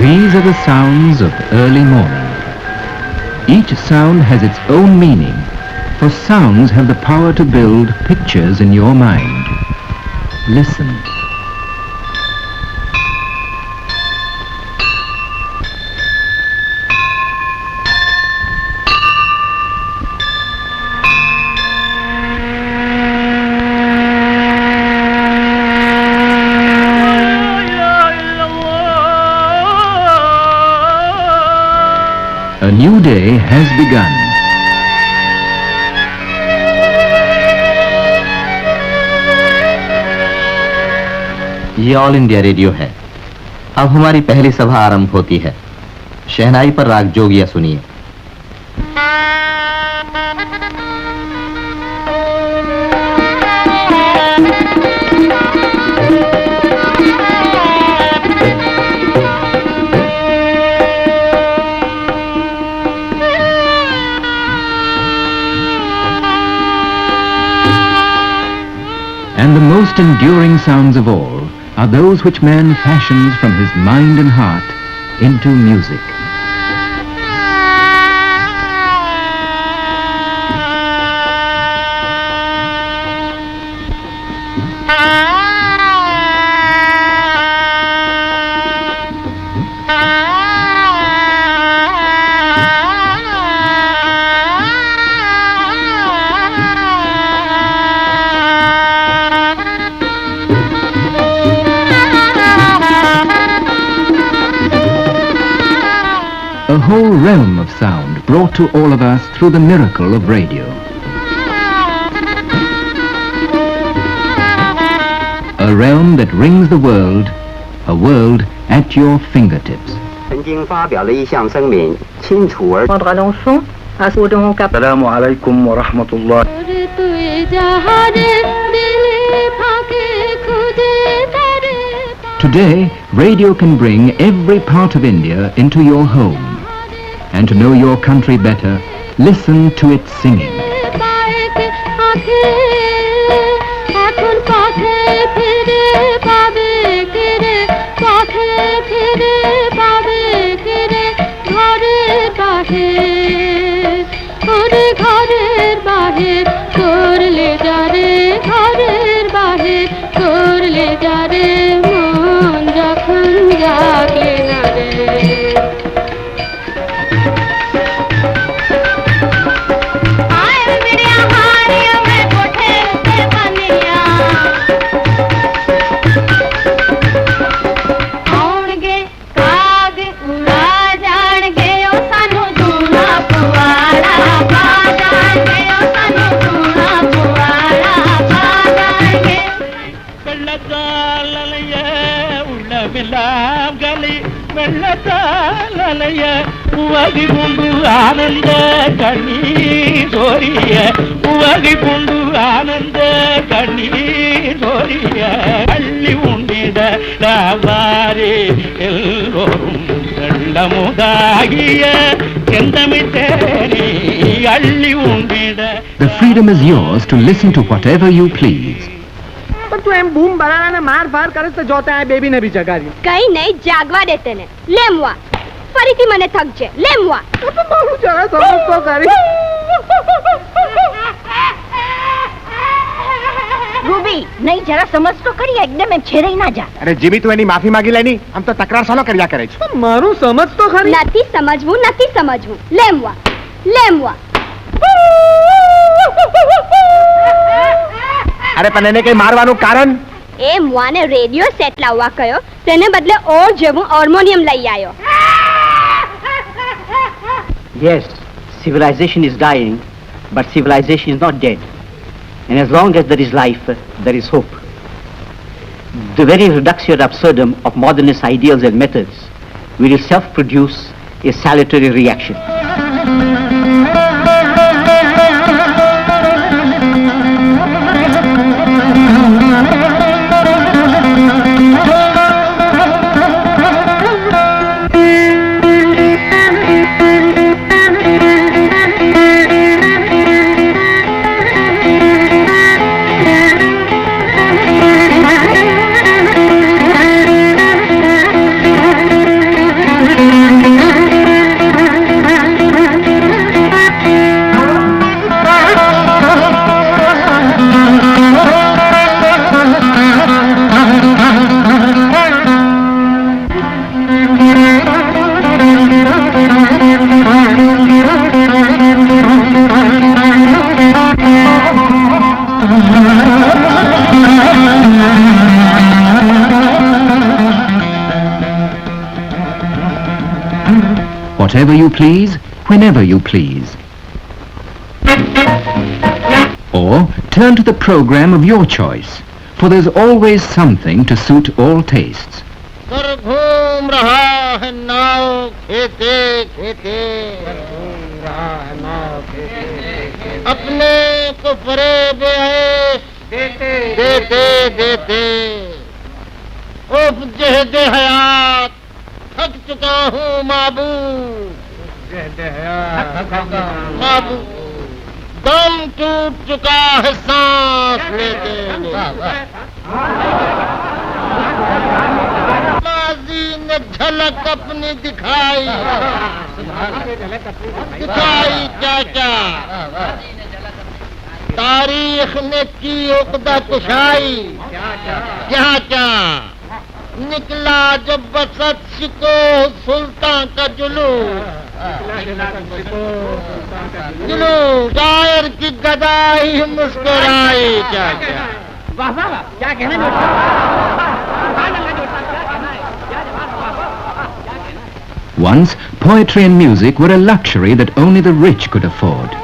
These are the sounds of early morning. Each sound has its own meaning, for sounds have the power to build pictures in your mind. Listen. A new day has begun. ये all India radio है। अब हमारी पहली सभा आरंभ होती है। शहनाई पर राग जोगिया सुनिए। And the most enduring sounds of all are those which man fashions from his mind and heart into music. A whole realm of sound brought to all of us through the miracle of radio. A realm that rings the world, a world at your fingertips. 曾经发表了一项声明，清楚而 السلام عليكم ورحمة الله. Today, radio can bring every part of India into your home. And to know your country better, listen to its singing. The freedom is yours to listen to whatever you please. तू M boom बनाना ने मार फार करे तो जोता है baby ने भी जगा दी कहीं नहीं जागवा देते ने लेमवा फरीती मने थक जे लेमवा तो बहुत जगह समझ तो करी रूबी नहीं जरा समझ तो करी एकदम एम छेरे ही ना जा अरे जीवी तू एनी माफी मांगी लेनी हम तो तकरार सालो कर्या करे छ मारू समझ तो खरी नती समझवू लेमवा लेमवा अरे पण એને કઈ મારવાનું કારણ એ મુઆને રેડિયો સેટ લાવવા કયો તેને બદલે ઓર જેવું હાર્મોનિયમ લઈ આયો Yes, civilization is dying, but civilization is not dead. And as long as there is life, there is hope. The very reductio ad absurdum of modernist ideals and methods will self-produce a salutary reaction. whatever you please, whenever you please. Or turn to the program of your choice, for there's always something to suit all tastes. घूम रहा है नाव खेते खेते, अपने को फरेब देते देते देते, उफ जहद हयात थक चुका हूँ माबूद, माबूद दम टूट चुका है सांस लेते। माजी ने झलक अपनी दिखाई, दिखाई क्या क्या, तारीख ने की उक़दा कुशाई क्या क्या, निकला जब बसत शिको सुल्तान का जुलूस, जुलूस शायर की गदाई मुस्कुराई क्या क्या। वाह वाह वाह, क्या कहना। Once, poetry and music were a luxury that only the rich could afford.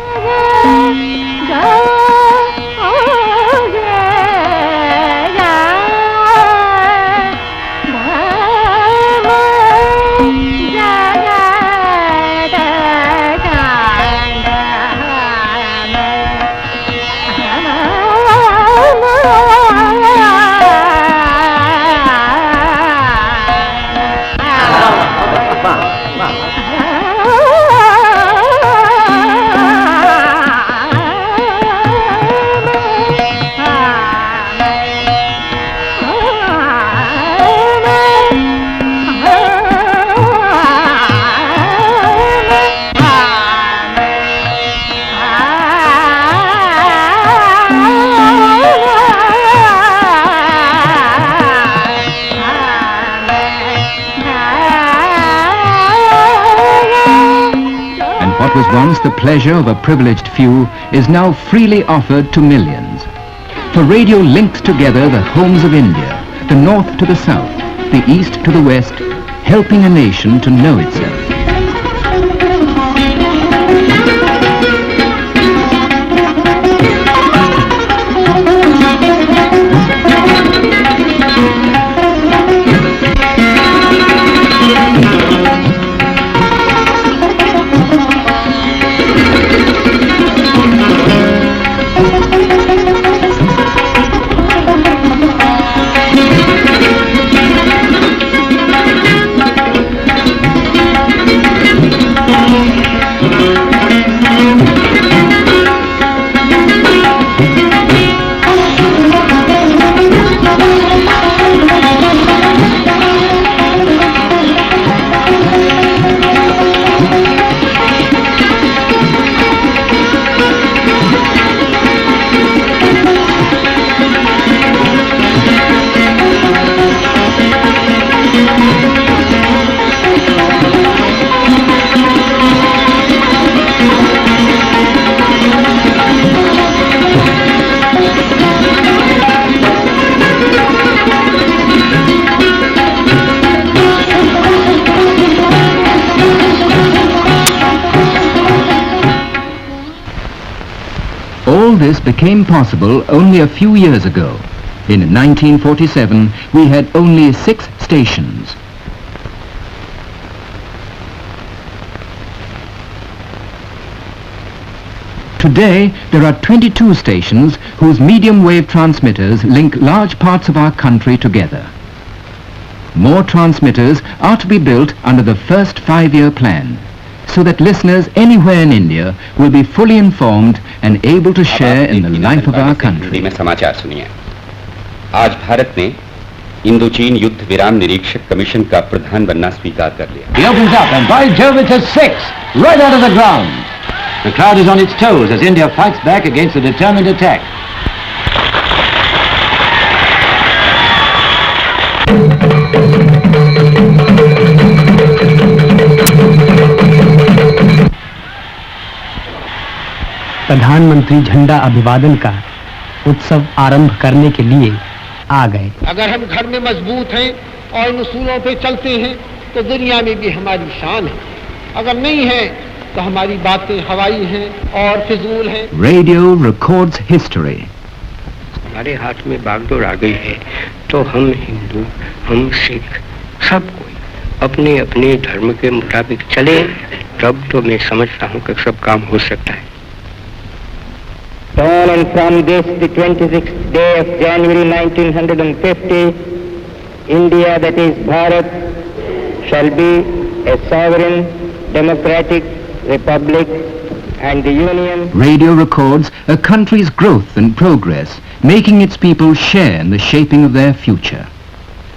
What was once the pleasure of a privileged few is now freely offered to millions. For radio links together the homes of India, the north to the south, the east to the west, helping a nation to know itself. All this became possible only a few years ago. In 1947, we had only 6 stations. Today, there are 22 stations whose medium wave transmitters link large parts of our country together. More transmitters are to be built under the first 5-year plan, so that listeners anywhere in India will be fully informed and able to share in the life of our country. में समाचार सुनिए। आज भारत ने Indochine युद्ध विराम निरीक्षक commission का प्रधान बनना स्वीकार कर लिया। He opens up and by Jove it's a 6 right out of the ground. The crowd is on its toes as India fights back against a determined attack. प्रधानमंत्री झंडा अभिवादन का उत्सव आरंभ करने के लिए आ गए। अगर हम घर में मजबूत हैं और उसूलों पे चलते हैं तो दुनिया में भी हमारी शान है। अगर नहीं है तो हमारी बातें हवाई हैं और फिजूल हैं। Radio records history. हमारे हाथ में बागडोर आ गई है तो हम हिंदू, हम सिख, सब कोई अपने अपने धर्म के मुताबिक चले, तब तो मैं समझता हूँ कि सब काम हो सकता है। On and from this, the 26th day of January 1950, India, that is Bharat, shall be a sovereign, democratic republic, and the Union. Radio records a country's growth and progress, making its people share in the shaping of their future.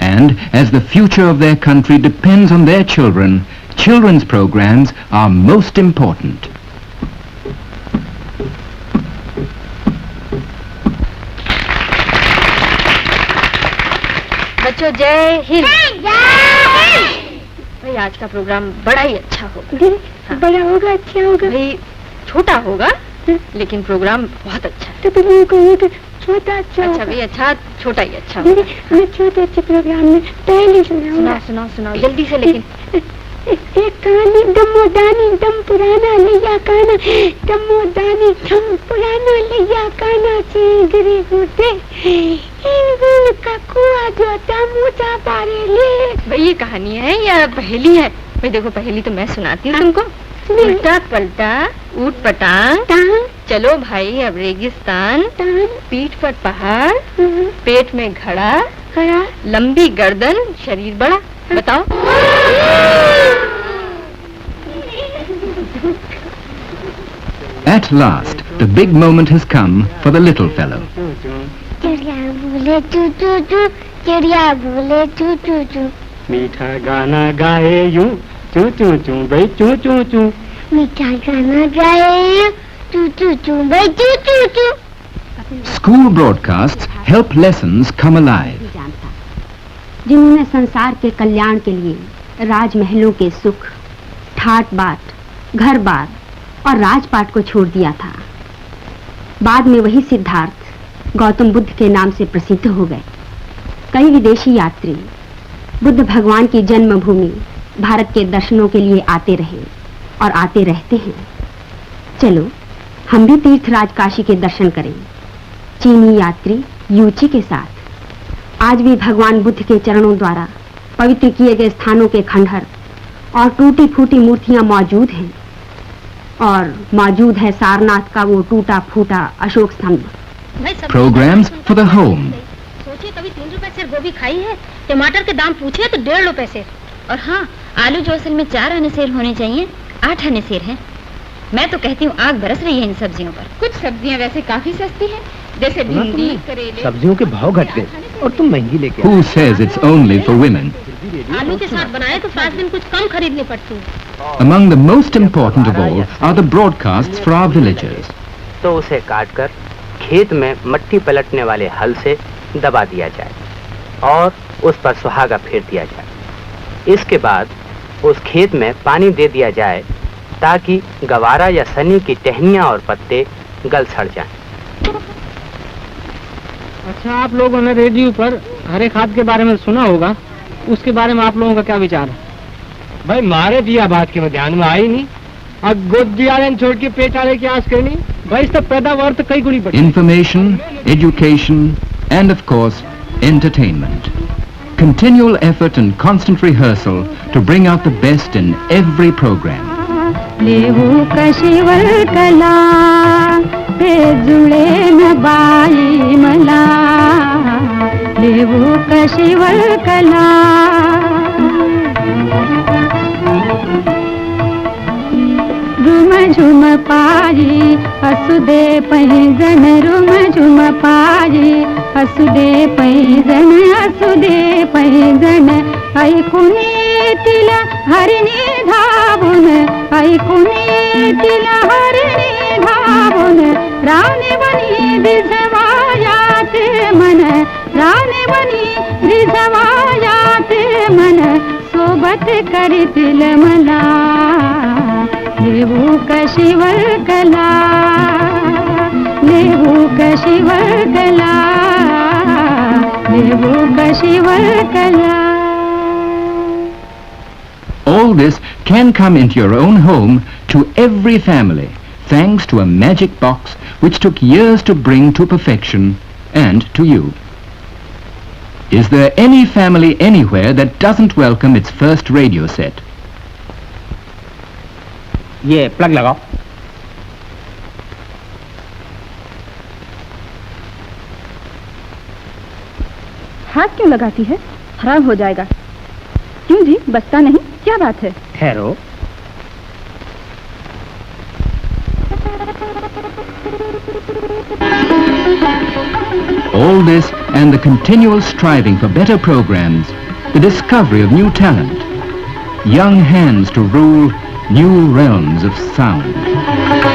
And as the future of their country depends on their children, children's programs are most important. बच्चों जय हिंद। भाई आज का programme बड़ा ही अच्छा होगा। हाँ। बड़ा होगा, अच्छा होगा। भाई छोटा होगा लेकिन प्रोग्राम बहुत अच्छा है। तो छोटा अच्छा भाई अच्छा, छोटा ही अच्छा होगा। मैं छोटे अच्छे प्रोग्राम में पहले सुनाओ जल्दी से। लेकिन एक कहानी दमोदानी दम पुराना लिया काना, दमोदानी दम पुराना लिया काना से गिरे होते का कुआ जो तमुचा पारे ले। भाई ये कहानी है या पहेली है? भाई देखो पहेली तो मैं सुनाती हूँ तुमको। उल्टा पलटा ऊट पटांग, चलो भाई अब रेगिस्तान, पीठ पर पहाड़, पेट में घड़ा, लंबी गर्दन शरीर बड़ा। बताओ। At last, the big moment has come for the little fellow. चिड़िया बोले चू चू चू, चिड़िया बोले चू चू चू, मीठा गाना गाए यूं चू चू चू भाई चू चू चू, मीठा गाना गाए चू चू चू भाई चू चू चू। School broadcasts help lessons come alive. जिन्होंने संसार के कल्याण के लिए राजमहलों के सुख, ठाट बाट, घर बार और राजपाट को छोड़ दिया था। बाद में वही सिद्धार्थ गौतम बुद्ध के नाम से प्रसिद्ध हो गए। कई विदेशी यात्री बुद्ध भगवान की जन्मभूमि भारत के दर्शनों के लिए आते रहे और आते रहते हैं। चलो हम भी तीर्थराज काशी के दर्शन करें, चीनी यात्री यूची के साथ। आज भी भगवान बुद्ध के चरणों द्वारा पवित्र किए गए स्थानों के खंडहर और टूटी फूटी मूर्तियां मौजूद हैं, और मौजूद है सारनाथ का वो टूटा फूटा अशोक स्तंभ। Programs for the home. सोचिए कभी 3 रुपए से गोभी खाई है, टमाटर के दाम पूछे तो 1.5 रुपए से। और हाँ, आलू जो असल में 4 आने सेर होने चाहिए 8 आने सेर हैं। मैं तो कहती हूँ आग बरस रही है इन सब्जियों पर। कुछ सब्जियाँ वैसे काफी सस्ती हैं, जैसे भिंडी, करेले। सब्जियों के भाव घट गए और तुम महंगी लेके। Who says it's only for women? आलू के साथ बनाए तो 5 दिन कुछ कम खरीदनी पड़ती है। Among the most important of all are the broadcasts for our villagers. तो उसे काटकर खेत में मट्टी पलटने वाले हल से दबा दिया जाए और उस पर सुहागा फेर दिया जाए। इसके बाद उस खेत में पानी दे दिया जाए ताकि गवारा या सनी की टहनियां और पत्ते गल सड़ जाएं। अच्छा, आप लोगों ने रेडियो पर हरे खाद के बारे में सुना होगा, उसके बारे में आप लोगों का क्या विचार है? भाई मारे दिया बात के ध्यान में आई नहीं। अब गोदी वाले छोड़ के पेट वाले की आस करनी भाई, इससे पैदावार तो कई गुनी बढ़ी। Information, education, and of course, entertainment. Continual effort and constant rehearsal to bring out the best in every program. लेहू कशिवर कला पे जुळे न बाई मला, लेहू कशिवर कला। रुम झुम पाई हसुदे पैजन, रुम झुम पाई हसुदे पैजन, हसुदे पैजन। ऐकून तिला हरिणी धावून, ऐकून तिला हरिणी धावून, राणीवनी रिझवायात मन, राणीवनी रिझवायात मन, सोबत करीतील मला लेहू कशिवर कला, लेहू कशिवर कला, लेहू कशिवर कला। All this can come into your own home to every family, thanks to a magic box which took years to bring to perfection and to you. Is there any family anywhere that doesn't welcome its first radio set? ये plug लगाओ। हाथ क्यों लगाती है? खराब हो जाएगा। क्यों जी, बचता नहीं? क्या बात है? ठहरो। All this and the continual striving for better programs, the discovery of new talent, young hands to rule new realms of sound.